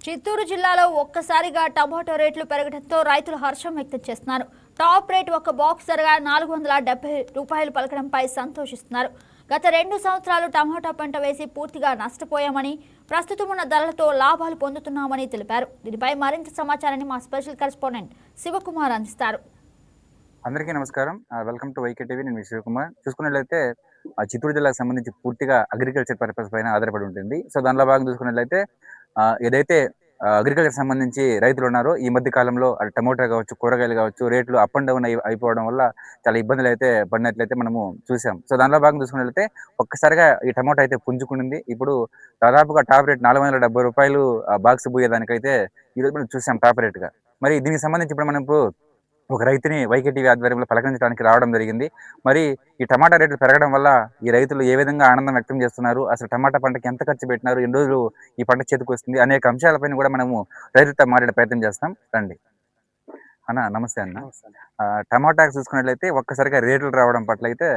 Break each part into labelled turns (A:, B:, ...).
A: చిత్తూరు జిల్లాలో ఒక్కసారిగా టమాటో రేట్లు పెరగడంతో రైతులు హర్షం వ్యక్తం చేస్తున్నారు. టాప్ రేట్ ఒక బాక్స్ ధరగా రూపాయలు పలకడంపై సంతోషిస్తున్నారు. గత 2 సంవత్సరాలు టమాటా పంట వేసి పూర్తిగా నష్టపోయామని, ప్రస్తుతం ఉన్న ధరలతో లాభాలు పొందుతున్నామని తెలిపారు. దీనిపై మరింత సమాచారాన్ని మా స్పెషల్ కరెస్పాండెంట్ శివకుమార్ అందిస్తారు.
B: అందరికీ నమస్కారం. Welcome to YK TV. నేను మీ శివకుమార్. చూసుకున్నట్లయితే చిత్తూరు జిల్లాకు సంబంధించి పూర్తిగా అగ్రికల్చర్ పర్పస్ పైన ఆధారపడి ఉంటుంది. సో దానిలో భాగంగా చూసుకున్నట్లయితే ఏదైతే అగ్రికల్చర్ సంబంధించి రైతులు ఉన్నారో ఈ మధ్య కాలంలో అది టమోటా కావచ్చు, కూరగాయలు కావచ్చు, రేట్లు అప్ అండ్ డౌన్ అయిపోవడం వల్ల చాలా ఇబ్బందులు అయితే పడినట్లయితే మనము చూసాం. సో దానిలో భాగంగా చూసుకున్నట్లయితే ఒక్కసారిగా ఈ టమోటా అయితే పుంజుకునింది. ఇప్పుడు దాదాపుగా టాప్ రేట్ రూ. 470 బాక్స్ పోయేదానికైతే ఈరోజు మనం చూసాం టాప్ రేట్గా. మరి దీనికి సంబంధించి ఇప్పుడు మనం ఒక రైతుని వైకే టీవీ ఆధ్వర్యంలో పలకరించడానికి రావడం జరిగింది. మరి ఈ టమాటా రేట్లు పెరగడం వల్ల ఈ రైతులు ఏ విధంగా ఆనందం వ్యక్తం చేస్తున్నారు, అసలు టమాటా పంటకి ఎంత ఖర్చు పెట్టినారు, ఎన్ని రోజులు ఈ పంట చేతికి వస్తుంది అనేక అంశాలపైన కూడా మనము రైతులతో మాట్లాడే ప్రయత్నం చేస్తాం. రండి అన్న. నమస్తే అన్న. టమాటాకు చూసుకున్నట్లయితే ఒక్కసారిగా రేట్లు రావడం పట్ల అయితే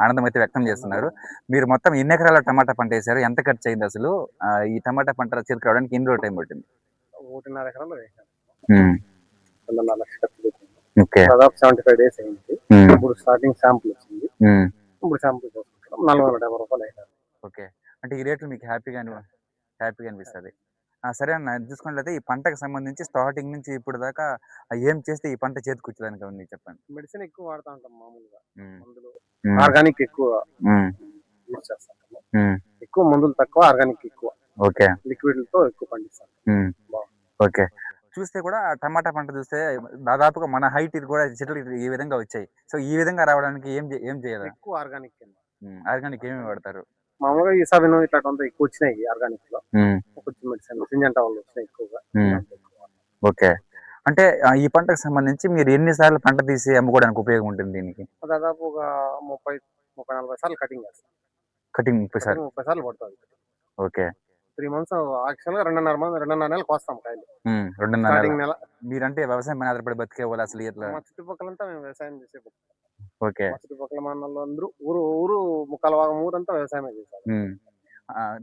B: ఆనందం అయితే వ్యక్తం చేస్తున్నారు. మీరు మొత్తం ఎన్ని ఎకరాల టమాటా పంట వేశారు, ఎంత ఖర్చు అయింది, అసలు ఈ టమాటా పంట చేతికి రావడానికి ఎన్ని రోజులు టైం పట్టింది?
C: 1.5 ఎకరాలు వేసాను.
B: ఉమ్,
C: 2.5 లక్షలు ఖర్చు పెట్టింది.
B: ఓకే.
C: దాదాపు 75 డేస్ అయింది.
B: ఉమ్,
C: ఇప్పుడు స్టార్టింగ్ శాంపుల్ వచ్చింది.
B: ఉమ్,
C: ఇప్పుడు శాంపుల్ చూసుకుంటాం 470 రూపాయలు వేసాను.
B: ఓకే. అంటే ఈ రేట్లు మీకు హ్యాపీగా అనిపిస్తుంది. సరే అన్న, చూసుకున్నట్లయితే ఈ పంటకు సంబంధించి స్టార్టింగ్ నుంచి ఇప్పుడు దాకా ఏం చేస్తే ఈ పంట చేతికొచ్చేదానికి ఉంది చెప్పండి.
C: మెడిసిన్ ఎక్కువ వాడుతూ ఉంటాం. మామూలుగా
B: ఉమ్,
C: మందులు
B: ఉమ్,
C: ఆర్గానిక్ ఎక్కువ
B: ఉమ్,
C: యూజ్ చేస్తాము.
B: ఉమ్,
C: ఎక్కువ మందులు తక్కువ, ఆర్గానిక్ ఎక్కువ,
B: ఓకే.
C: లిక్విడ్లతో ఎక్కువ పండిస్తాం.
B: ఉమ్, ఓకే. చూస్తే కూడా టమాటా పంట చూస్తే దాదాపుగా మన హైట్ ఇది కూడా చెట్లు ఈ విధంగా వచ్చాయి. సో ఈ విధంగా రావడానికి ఏం చేయాలి?
C: ఎక్కువ ఆర్గానిక్ కింద
B: ఆర్గానిక్ ఏమేమి వాడతారు?
C: మామూలుగా ఈ సవిను ఇట్లాంటి ఎక్కువ వచ్చినాయి ఆర్గానిక్ లో.
B: ఉమ్,
C: కొంచెం మెడిసిన్ సింజంటా వాళ్ళు వచ్చినాయి ఎక్కువగా.
B: ఉమ్, ఓకే. అంటే ఈ పంటకు సంబంధించి మీరు ఎన్నిసార్లు పంట తీసి అమ్ముకోవడానికి ఉపయోగం ఉంటుంది దీనికి?
C: దాదాపు ఒక 30-40 సార్లు కటింగ్ చేస్తాం.
B: కటింగ్ 30 సార్లు?
C: 30 సార్లు పడుతుంది.
B: ఓకే.
C: 3 మంత్స్ యాక్చువల్ గా 2.5 నెలలు కోస్తాం కాయలు.
B: 2.5
C: స్టార్టింగ్ నెల.
B: మీరంటే వ్యవసాయం మీద ఆధారపడి బతికే వాళ్ళు అసలు ఎట్లా?
C: మా చుట్టుపక్కలంతా మేము వ్యవసాయం చేసే బతుకుతాం.
B: ఓకే.
C: మా చుట్టుపక్కల మా అన్నలు అందరూ ఊరు ముక్కల భాగం ఊరంతా వ్యవసాయమే చేస్తారు.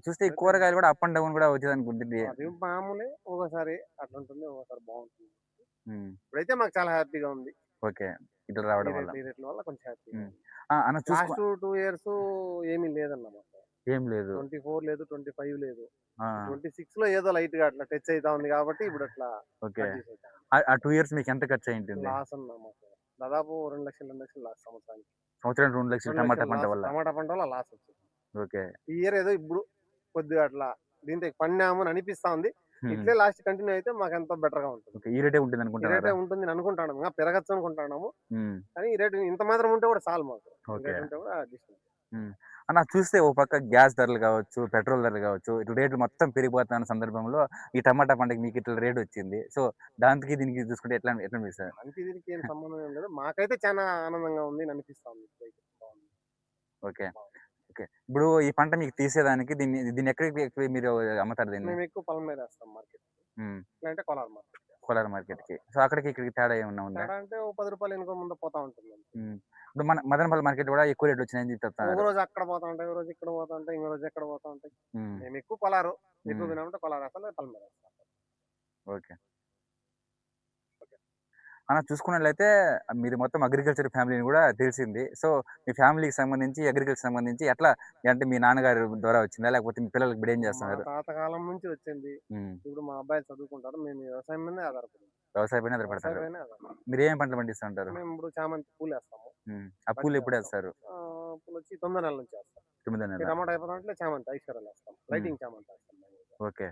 B: చూస్తే ఈ కూరగాయలు కూడా అప్ అండ్ డౌన్ కూడా వచ్చేది అనుకుంటుంది.
C: అది మామూలే, ఒకసారి అట్లా ఉంటుంది, ఒకసారి బాగుంటుంది. ఇప్పుడైతే మాకు చాలా హ్యాపీగా ఉంది.
B: ఓకే. ఇట్లా రావడం వల్ల
C: ఈ రేట్ల వల్ల కొంచెం హ్యాపీగా ఉంది.
B: లాస్ట్
C: లాస్ట్ 2 years ఏమీ లేదన్న మాకు.
B: ఏం లేదు.
C: 24 లేదు, 25 లేదు.
B: ఆ,
C: 26 లో ఏదో లైట్ గా అట్లా టచ్ అవుతా ఉంది కాబట్టి ఇప్పుడు అట్లా
B: ఓకే. ఆ 2 years మీకు ఎంత ఖర్చు అయి ఉంటుంది?
C: లాస్ అన్న మాకు దాదాపు 2 లక్షలు లాస్ సంవత్సరానికి.
B: సంవత్సరానికి 2 లక్షలు టమాటా పంట వల్ల?
C: టమాటా పంట వల్ల లాస్ వచ్చింది.
B: ఓకే.
C: ఈ ఇయర్ ఏదో ఇప్పుడు కొద్దిగా అట్లా దీంతో పడినాము అని అనిపిస్తా ఉంది. ఇట్లే లాస్ట్ కంటిన్యూ అయితే మాకు ఎంతో బెటర్ గా ఉంటుంది.
B: ఈ రేటే ఉంటుంది
C: ఈ
B: అనుకుంటున్నారా?
C: రేటే ఉంటుంది అనుకుంటాను. ఇంకా పెరగచ్చు అనుకుంటున్నాము. కానీ ఈ రేటు ఇంత మాత్రం ఉంటే కూడా చాలు మాకు.
B: ఓకే.
C: ఉంటే కూడా adjust.
B: అన్న, చూస్తే ఓ పక్క గ్యాస్ ధరలు కావచ్చు, పెట్రోల్ ధరలు కావచ్చు, ఇట్లా రేట్లు మొత్తం పెరిగిపోతున్న సందర్భంలో ఈ టమాటా పంటకి మీకు ఇట్లా రేట్ వచ్చింది. సో దానికి దీనికి చూసుకుంటే ఎట్లా అనిపిస్తుంది?
C: దానికి దీనికి ఏం సంబంధం ఏం లేదు. మాకైతే చాలా ఆనందంగా ఉంది, అనిపిస్తా ఉంది.
B: ఓకే. ఓకే. ఇప్పుడు ఈ పంట మీకు తీసేదానికి దీన్ని ఎక్కడికి మీరు అమ్ముతారు దీన్ని?
C: మేము ఎక్కువ పొలం మీద వేస్తాం మార్కెట్. అంటే కోలార్ మార్కెట్.
B: కోలార్ మార్కెట్ కి. సో అక్కడికి ఇక్కడికి తేడా ఏమన్నా ఉందా?
C: తేడా అంటే ఓ 10 రూపాయలు వెనుక ముందు పోతా ఉంటుంది.
B: ఇప్పుడు మన మదనపల్లి మార్కెట్ కూడా ఎక్కువ రేట్ వచ్చినాయని చెప్తాను.
C: ఒక రోజు అక్కడ పోతా ఉంటాయి, ఒక రోజు ఇక్కడ పోతా ఉంటాయి, ఇంకో రోజు ఎక్కడ పోతా ఉంటాయి. మేము ఎక్కువ కొలారు, ఎక్కువ తినామంటే కొలారు వేస్తాం, పొలం మీద వేస్తాం.
B: ఓకే. అన్న, చూసుకున్నట్లయితే మీరు మొత్తం అగ్రికల్చర్ ఫ్యామిలీని కూడా తెలిసింది. సో మీ ఫ్యామిలీకి సంబంధించి అగ్రికల్చర్ సంబంధించి ఎట్లా అంటే మీ నాన్నగారు ద్వారా వచ్చిందా, లేకపోతే మీ పిల్లలకి ఇప్పుడు ఏం చేస్తున్నారు?
C: పాతకాలం నుంచి వచ్చింది. ఇప్పుడు మా అబ్బాయిలు చదువుకుంటారు. మేము వ్యవసాయం మీద ఆధారపడి
B: వ్యవసాయ పైన ఆధారపడతారు. మీరు ఏం పంటలు పండిస్తూ ఉంటారు?
C: మేము ఇప్పుడు చామంతి పూలు వేస్తాము.
B: ఆ పూలు ఎప్పుడు వేస్తారు?
C: పూలు వచ్చి 9 నెలల నుంచి వేస్తాం.
B: 9 నెలలు.
C: టమాటా అయిపోతుంటే చామంతి ఐశ్వర్యాలు వేస్తాం. లైటింగ్ చామంతి వేస్తాం.
B: ఓకే.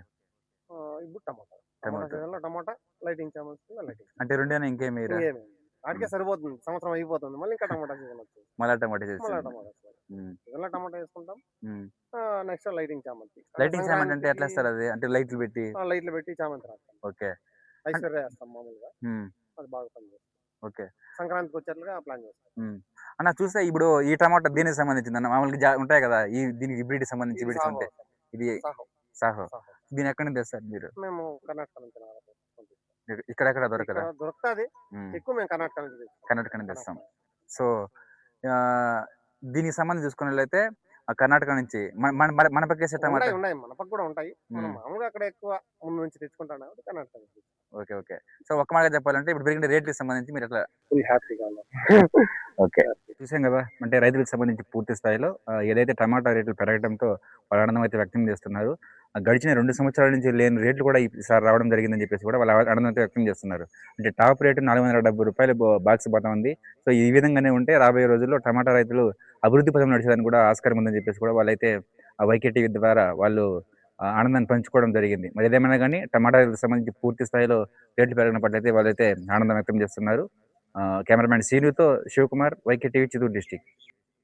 C: ఇప్పుడు టమాటా లైటింగ్ చామంతి లైటింగ్.
B: అంటే రెండేనా ఇంకేమి?
C: వాటికే సరిపోతుంది, సంవత్సరం అయిపోతుంది. మళ్ళీ ఇంకా టమాటా సీజన్ వచ్చింది.
B: మళ్ళీ టమాటా
C: టమాటా వేసుకుంటాం. నెక్స్ట్ లైటింగ్ చామంతి.
B: లైటింగ్ చామంతి అంటే ఎట్లా వేస్తారు? అది అంటే లైట్లు పెట్టి
C: చామంతి రాస్తాం.
B: ఓకే.
C: ఐశ్వర్య వేస్తాం మామూలుగా. అది బాగా పనిచేస్తుంది.
B: ఓకే.
C: సంక్రాంతికి వచ్చేట్లుగా ప్లాన్ చేస్తాం.
B: అన్న, చూస్తే ఇప్పుడు ఈ టమాటా దీనికి సంబంధించింది అన్న, మామూలుగా ఉంటాయి కదా, దీనికి హైబ్రిడ్ సంబంధించి ఉంటాయి. ఇది సాహో. దీని ఎక్కడి నుంచి తెస్తారు మీరు?
C: మేము కర్ణాటక నుంచి.
B: ఇక్కడెక్కడ దొరకదా?
C: దొరుకుతుంది. ఎక్కువ మేము కర్ణాటక నుంచి
B: తెస్తాం. సో దీనికి సంబంధించి చూసుకున్నట్లయితే కర్ణాటక నుంచి మన పక్క వేసే టమాటా.
C: ఉన్నాయి మన పక్క కూడా ఉంటాయి. మనం
B: ఉమ్,
C: మామూలుగా అక్కడ ఎక్కువ ముందు నుంచి తెచ్చుకుంటాం కాబట్టి కర్ణాటక నుంచి.
B: Okay okay. సో ఒక్క మాటగా చెప్పాలంటే ఇప్పుడు పెరిగిన రేట్లకు సంబంధించి మీరు ఎట్లా?
C: ఫుల్ హ్యాపీగా
B: ఓకే. చూసాం కదా, అంటే రైతులకు సంబంధించి పూర్తి స్థాయిలో ఏదైతే టమాటా రేట్లు పెరగడంతో వాళ్ళ ఆనందం అయితే వ్యక్తం చేస్తున్నారు. గడిచిన 2 సంవత్సరాల నుంచి లేని రేట్లు కూడా ఈసారి రావడం జరిగిందని చెప్పేసి కూడా వాళ్ళ ఆనందం అయితే వ్యక్తం చేస్తున్నారు. అంటే టాప్ రేటు ₹470 బాక్స్ పోతా ఉంది. సో ఈ విధంగానే ఉంటే రాబోయే రోజుల్లో టమాటా రైతులు అభివృద్ధి పథం నడిచేదానికి కూడా ఆస్కారం ఉందని చెప్పేసి కూడా వాళ్ళైతే వైకే టీవీ ద్వారా వాళ్ళు ఆనందాన్ని పంచుకోవడం జరిగింది. మరి ఏదేమైనా కానీ టమాటా రైతులకు సంబంధించి పూర్తి స్థాయిలో రేట్లు పెరిగిన పట్లయితే వాళ్ళైతే ఆనందం వ్యక్తం చేస్తున్నారు. కెమెరామ్యాన్ సీనుతో Sivakumar, YK TV, Chittoor district.